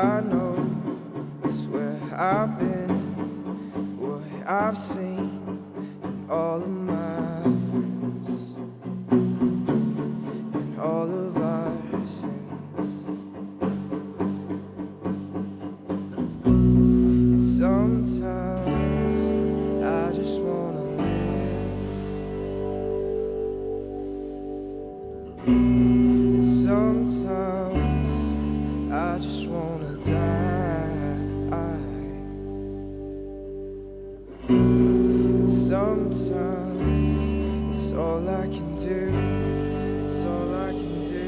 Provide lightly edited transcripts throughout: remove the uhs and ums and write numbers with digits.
I know is where I've been, what I've seen, and all of my friends, and all of our sins. And sometimes I just wanna live. And sometimes I just wanna die. And sometimes it's all I can do. It's all I can do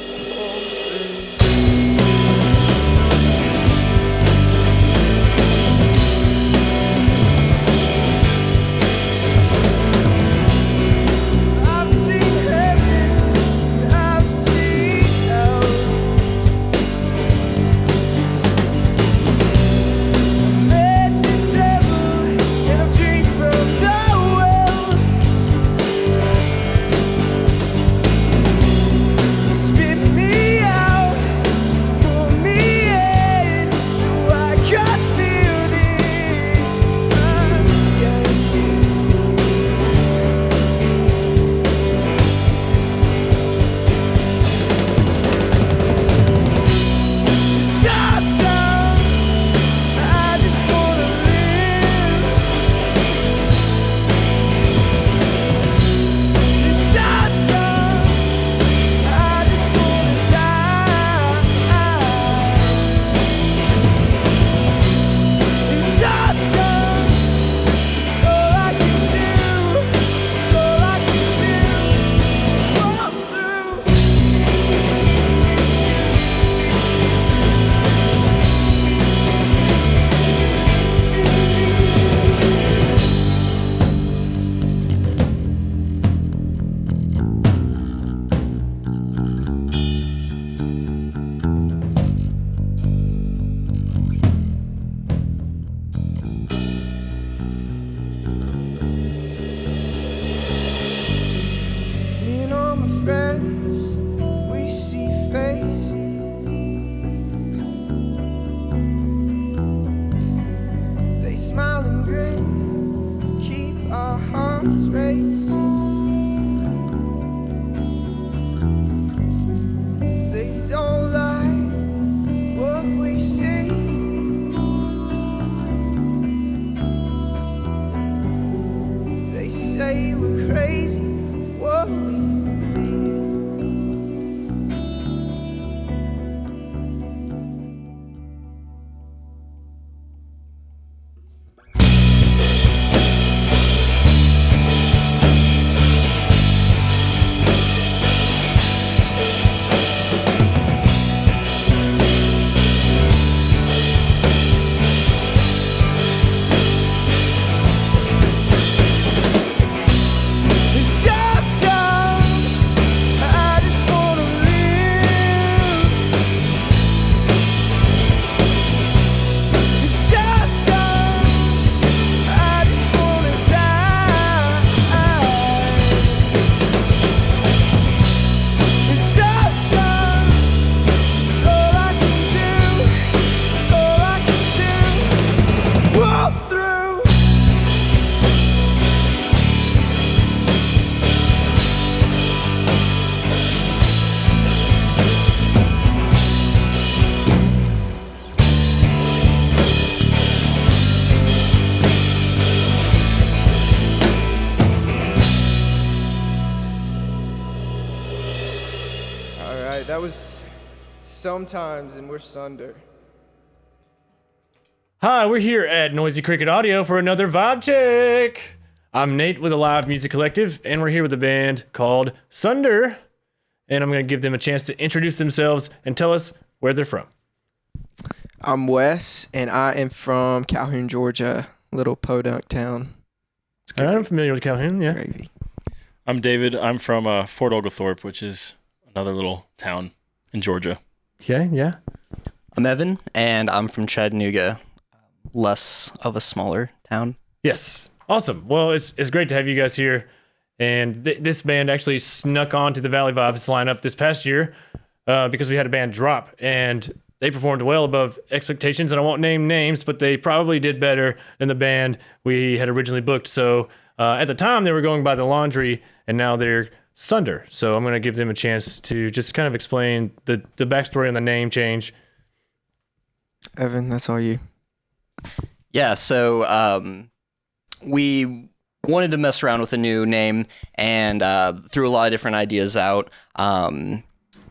to walk through. I've seen heaven, I've seen hell. Met the devil and I've drank from the well. Spit me out, pull me in, so I can feel this again. Sometimes I just wanna live. And sometimes I just wanna die. And sometimes it's all I can do. It's all I can do to walk through. Me and all my friends, we see faces. They smile and grin, keep our hearts racing. Say you don't like what we see. They say we're crazy for what we believe. And sometimes I just wanna live. And sometimes I just wanna die. And sometimes it's all I can do. It's all I can do to walk through. All right, that was Sometimes, and we're Sunder. Hi, we're here at Noisy Cricket Audio for another vibe check. I'm Nate with a live music collective, and we're here with a band called Sunder. And I'm going to give them a chance to introduce themselves and tell us where they're from. I'm Wes, and I am from Calhoun, Georgia, little podunk town. It's I'm familiar with Calhoun, yeah. gravy. I'm David. I'm from Fort Oglethorpe, which is another little town in Georgia. Okay, yeah. I'm Evan, and I'm from Chattanooga, less of a smaller town. Yes. Awesome. Well, it's great to have you guys here. And this band actually snuck onto the Valley Vibes lineup this past year because we had a band drop. And they performed well above expectations, and I won't name names, but they probably did better than the band we had originally booked. So at the time, they were going by The Laundry, and now they're Sunder. So I'm going to give them a chance to just kind of explain the backstory on the name change. Evan, that's all you. Yeah, so we wanted to mess around with a new name and threw a lot of different ideas out.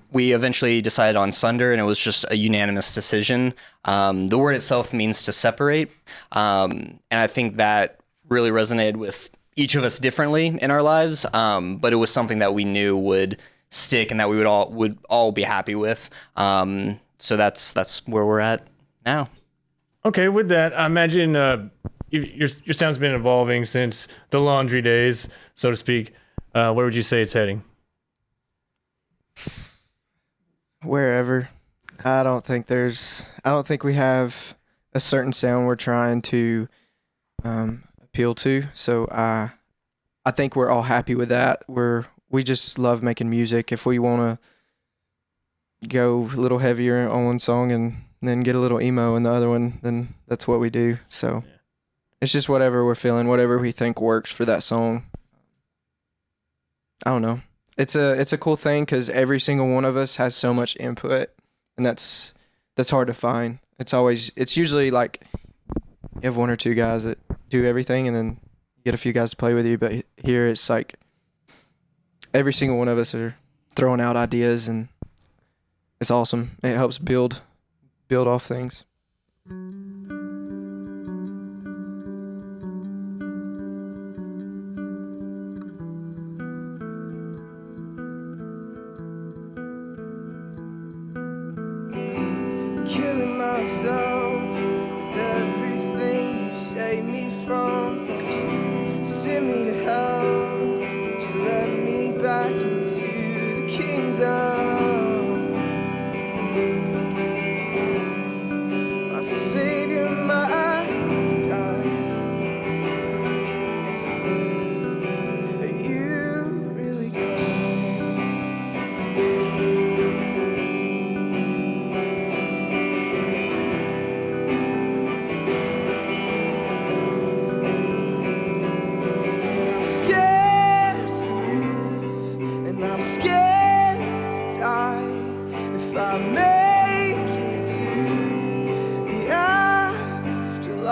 We eventually decided on Sunder, and it was just a unanimous decision. The word itself means to separate, and I think that really resonated with each of us differently in our lives, but it was something that we knew would stick and that we would all be happy with. So that's where we're at now. Okay, with that, I imagine your sound's been evolving since the Laundry days, so to speak. Where would you say it's heading? Wherever. I don't think we have a certain sound we're trying to appeal to. So I think we're all happy with that. We just love making music. If we want to go a little heavier on one song and then get a little emo in the other one, then that's what we do. So it's just whatever we're feeling, whatever we think works for that song. I don't know. It's a cool thing because every single one of us has so much input, and that's hard to find. It's usually like you have one or two guys that do everything, and then you get a few guys to play with you. But here it's like every single one of us are throwing out ideas, and it's awesome. It helps build off things. Killing myself with everything you save me from. Thought you send me to hell, but you let me back into the kingdom. My savior, my God, are you really good? Scared to live, and I'm scared to die. If I make it to the afterlife,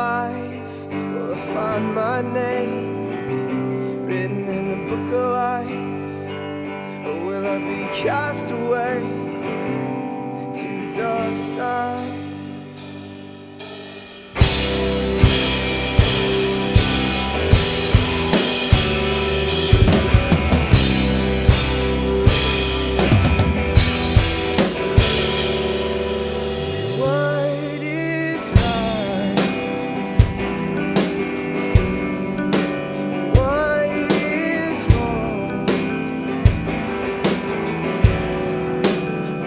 will I find my name written in the book of life? Or will I be cast away to the dark side?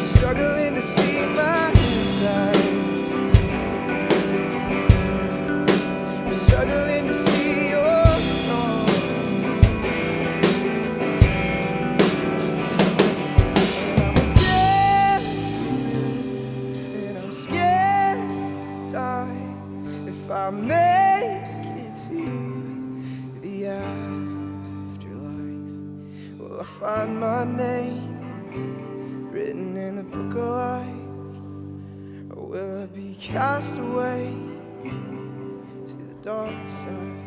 Struggling to see my insides. I'm struggling to see your wrong. And I'm scared to live, and I'm scared to die. If I make it to the afterlife, will I find my name written in the book of life, or will I be cast away to the dark side?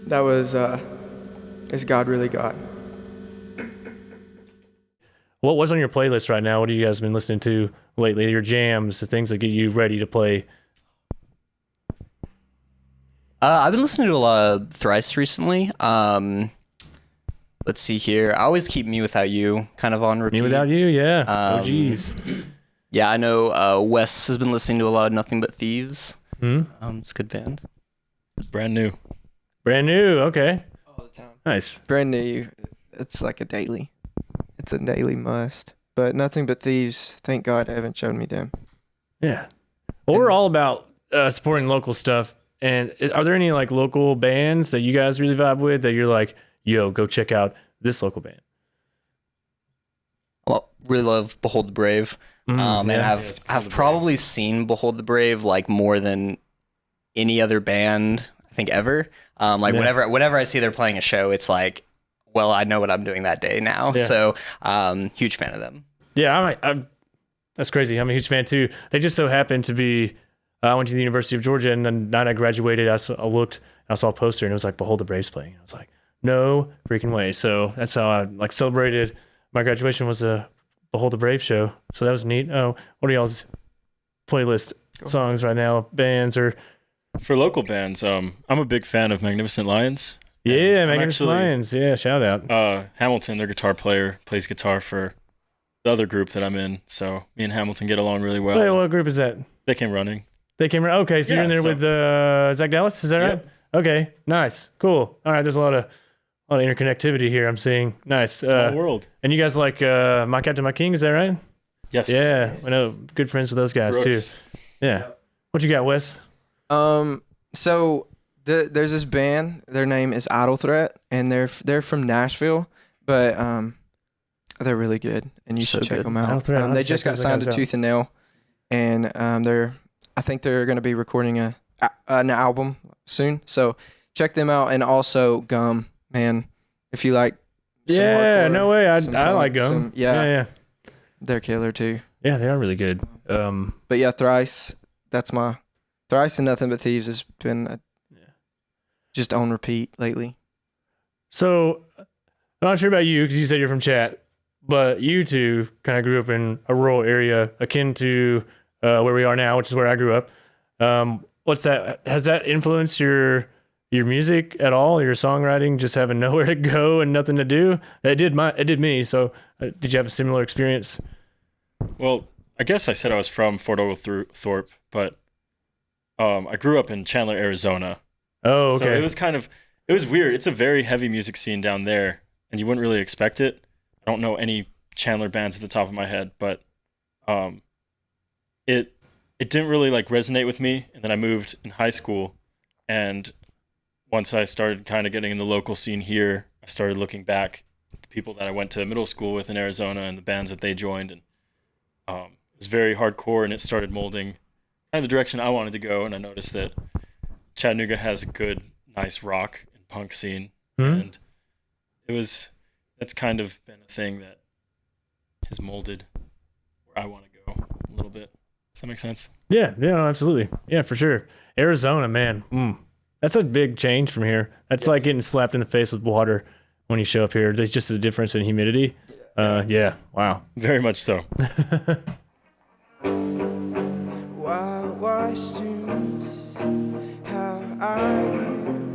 That was Is God Really God? What's on your playlist right now? What have you guys been listening to lately? Your jams, the things that get you ready to play. I've been listening to a lot of Thrice recently. Let's see here. I always keep Me Without You kind of on repeat. Me Without You, yeah. Um, Oh, geez. Yeah, I know Wes has been listening to a lot of Nothing But Thieves. It's a good band. Brand new. Brand new, okay. All the time. Nice. Brand new. It's like a daily. It's a daily must. But Nothing But Thieves, thank God I haven't shown me them. Yeah. Well, we're all about supporting local stuff. And are there any like local bands that you guys really vibe with that you're like, yo, go check out this local band? Well, really love Behold the Brave. And I've probably seen Behold the Brave like more than any other band I think ever. Whenever I see they're playing a show, it's like, well, I know what I'm doing that day now. Yeah. So huge fan of them. Yeah, I'm that's crazy. I'm a huge fan too. They just so happened to be. I went to the University of Georgia, and the night I graduated, I looked and I saw a poster, and it was like Behold the Braves playing. I was like, no freaking way. So that's how I like celebrated my graduation, was a Behold the Brave show. So that was neat. Oh, what are y'all's playlist songs right now? Bands or For local bands, I'm a big fan of Magnificent Lions. yeah, Magnificent Lions. Yeah, shout out. Hamilton, their guitar player, plays guitar for the other group that I'm in. So me and Hamilton get along really well. Wait, what group is that? They came running. They came around. Okay, so you're in there with Zach Dallas. Is that right? Yep. Okay, nice, cool. All right, there's a lot of interconnectivity here. I'm seeing. Nice. Small world. And you guys like My Captain, My King? Is that right? Yes. Yeah, I know. Good friends with those guys Brooks. too. Yeah. What you got, Wes? So there's this band. Their name is Idle Threat, and they're from Nashville, but they're really good, and you So should check good. them Idle out. Threat, I'll have They to just check got those signed guys to out. Tooth and Nail, and I think they're going to be recording an album soon. So check them out, and also Gum, man. If you like, some Yeah, hardcore, no way. some I punk, like them. yeah, they're killer too. Yeah, they are really good. But yeah, Thrice. That's my Thrice and Nothing But Thieves has been just on repeat lately. So I'm not sure about you because you said you're from Chat, but you two kind of grew up in a rural area akin to where we are now, which is where I grew up. What's that? Has that influenced your music at all? Your songwriting, just having nowhere to go and nothing to do? It did me. So did you have a similar experience? Well, I guess I said I was from Fort Oglethorpe, but I grew up in Chandler, Arizona. Oh, So okay. it was weird. It's a very heavy music scene down there, and you wouldn't really expect it. I don't know any Chandler bands at the top of my head, but it didn't really like resonate with me. And then I moved in high school, and once I started kind of getting in the local scene here, I started looking back at the people that I went to middle school with in Arizona and the bands that they joined, and it was very hardcore, and it started molding kind of the direction I wanted to go. And I noticed that Chattanooga has a good, nice rock and punk scene, and that's kind of been a thing that has molded where I want to go a little bit. Does that make sense? Yeah, no, absolutely. Yeah, for sure. Arizona, man. That's a big change from here. That's like getting slapped in the face with water when you show up here. There's just a difference in humidity. Yeah, wow. Very much so. Why students, how I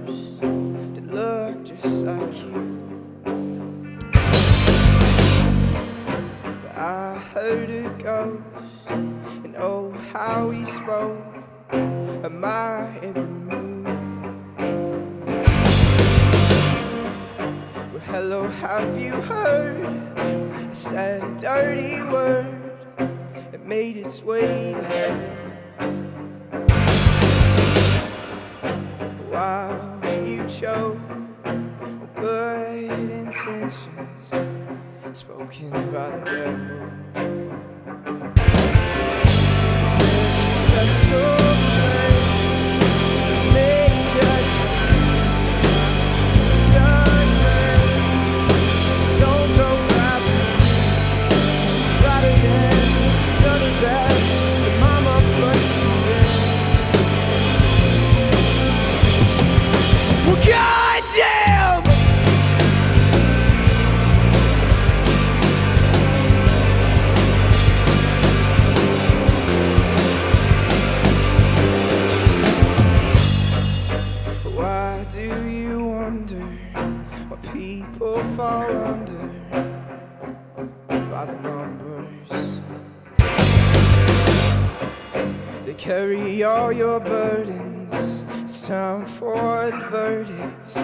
used to look just like you. But I heard a ghost, and oh how he spoke of my every move. Well, hello, have you heard? I said a dirty word. It made its way to heaven. While you choke on good intentions spoken by the devil. There's a special place made just for you to stun me. Don't go rapping. It's better than some of that your mama put you in. Well, God people fall under by the numbers. They carry all your burdens. It's time for the verdict.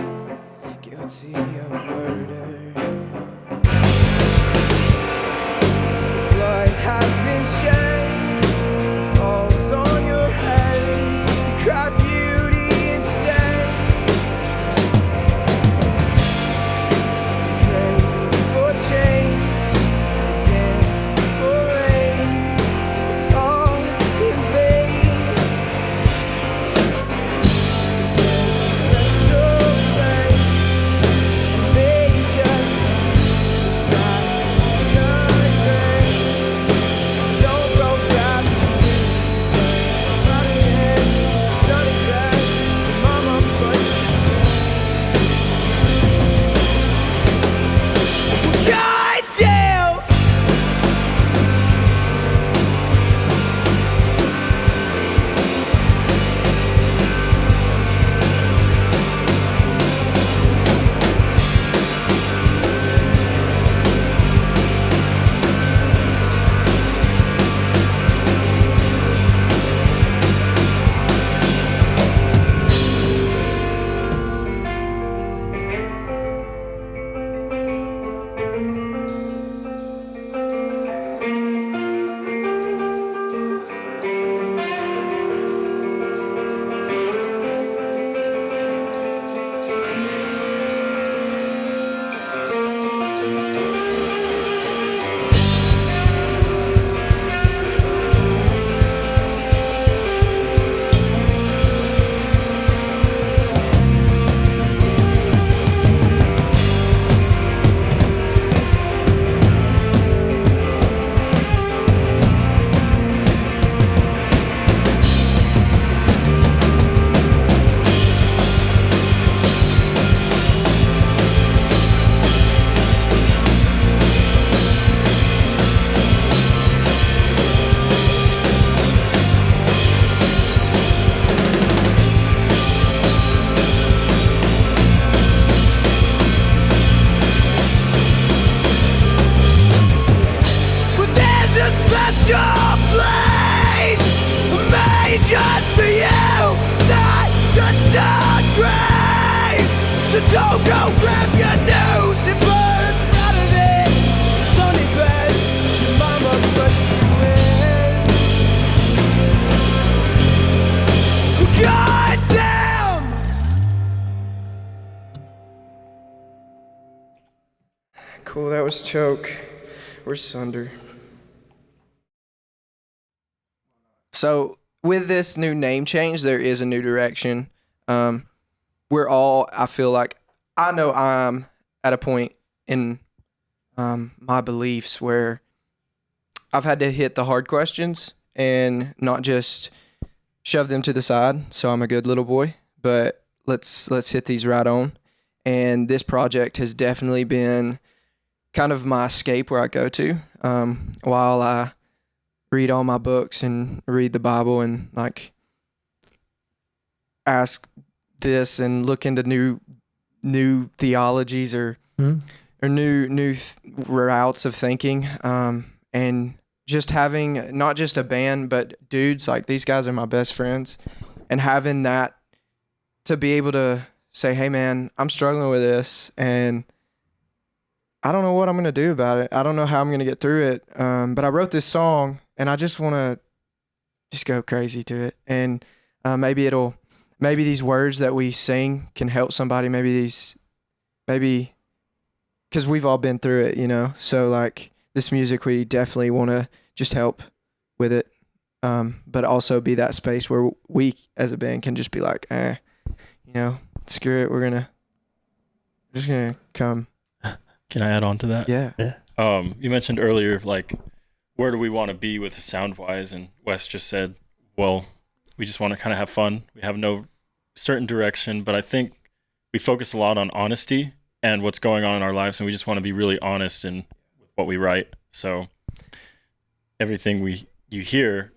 Guilty of murder. Blood has been shed. Falls on your head. You cry beauty instead. Pray for change. Dance for rain. It's all in vain. There's a special place. They just stop the rain. Don't go back. Running in sunny grass. Mama pushed you. God damn! But there's a special place made just for you, not just a grave. So don't go grab your news and burn out of it. Sunny best, your mama pushed you in. God damn! Cool, that was Choke. We're Sunder. So with this new name change, there is a new direction. We're all, I feel like, I know I'm at a point in my beliefs where I've had to hit the hard questions and not just shove them to the side. So I'm a good little boy, but let's hit these right on. And this project has definitely been kind of my escape where I go to while I read all my books and read the Bible and like ask this and look into new theologies or new routes of thinking, and just having not just a band but dudes like these guys are my best friends, and having that to be able to say, hey man, I'm struggling with this and I don't know what I'm going to do about it. I don't know how I'm going to get through it. But I wrote this song and I just want to just go crazy to it. And maybe these words that we sing can help somebody. Maybe because we've all been through it, you know? So like this music, we definitely want to just help with it. But also be that space where we as a band can just be like, you know, screw it. We're just going to come. Can I add on to that? Yeah. You mentioned earlier, like, where do we want to be with sound-wise? And Wes just said, well, we just want to kind of have fun. We have no certain direction, but I think we focus a lot on honesty and what's going on in our lives, and we just want to be really honest in what we write. So everything you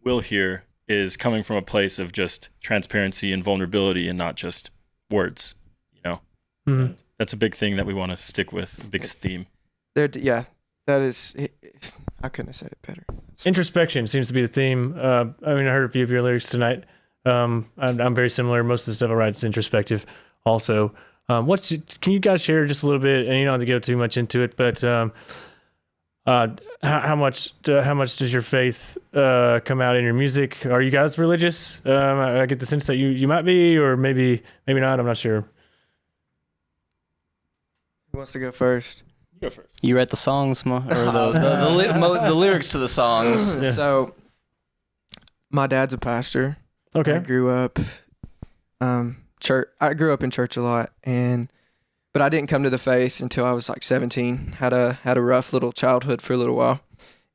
will hear, is coming from a place of just transparency and vulnerability and not just words, you know? Mm-hmm. that's a big thing that we want to stick with, a big theme. Yeah, that is. I couldn't have said it better. Introspection seems to be the theme. I mean, I heard a few of your lyrics tonight. I'm very similar. Most of the stuff I write is introspective. Also, can you guys share just a little bit? And you don't have to go too much into it, but how much does your faith come out in your music? Are you guys religious? I get the sense that you might be, or maybe not. I'm not sure. Who wants to go first? You go first. You write the songs, or the lyrics to the songs. Yeah. So, my dad's a pastor. Okay. I grew up church. I grew up in church a lot, but I didn't come to the faith until I was like 17. Had a rough little childhood for a little while,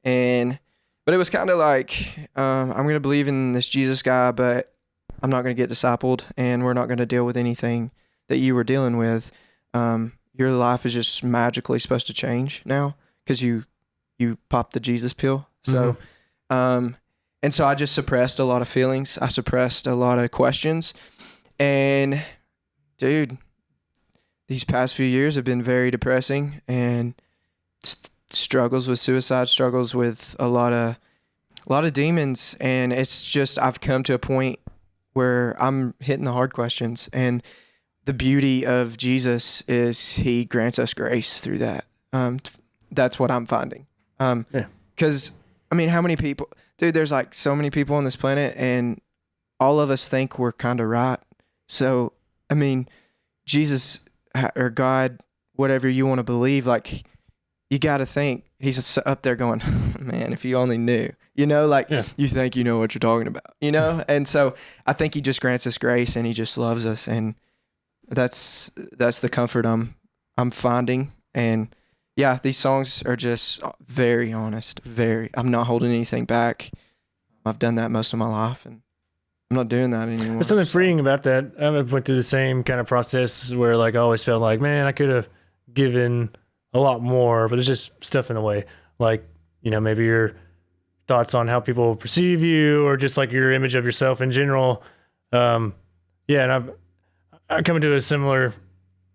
but it was kind of like I'm gonna believe in this Jesus guy, but I'm not gonna get discipled, and we're not gonna deal with anything that you were dealing with. Your life is just magically supposed to change now because you popped the Jesus pill. So, and so I just suppressed a lot of feelings. I suppressed a lot of questions, and dude, these past few years have been very depressing, and struggles with suicide, struggles with a lot of demons, and it's just I've come to a point where I'm hitting the hard questions, and the beauty of Jesus is he grants us grace through that. That's what I'm finding. Because I mean, how many people, dude? There's like so many people on this planet, and all of us think we're kind of right. So I mean, Jesus or God, whatever you want to believe, like you got to think he's up there going, man, if you only knew, you think you know what you're talking about, And so I think he just grants us grace, and he just loves us, and that's the comfort I'm finding. And yeah, these songs are just very honest. I'm not holding anything back. I've done that most of my life, and I'm not doing that anymore. There's something freeing about that. I went through the same kind of process where like I always felt like, man, I could have given a lot more, but it's just stuff in the way. Like, maybe your thoughts on how people perceive you, or just like your image of yourself in general. And I'm coming to a similar,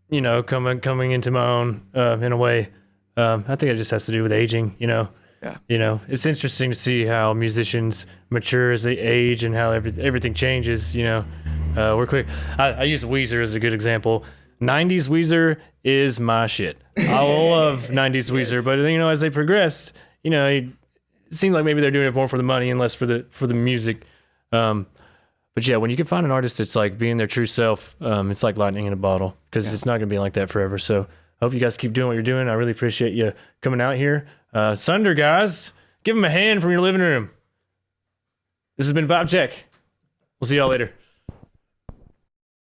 coming into my own in a way. I think it just has to do with aging, Yeah. It's interesting to see how musicians mature as they age and how everything changes, we're quick. I use Weezer as a good example. 90s Weezer is my shit. I love 90s Weezer, but as they progressed, it seemed like maybe they're doing it more for the money and less for the music. But yeah, when you can find an artist that's like being their true self, it's like lightning in a bottle, because it's not going to be like that forever. So I hope you guys keep doing what you're doing. I really appreciate you coming out here. Sunder, guys, give them a hand from your living room. This has been Vibe Check. We'll see y'all later.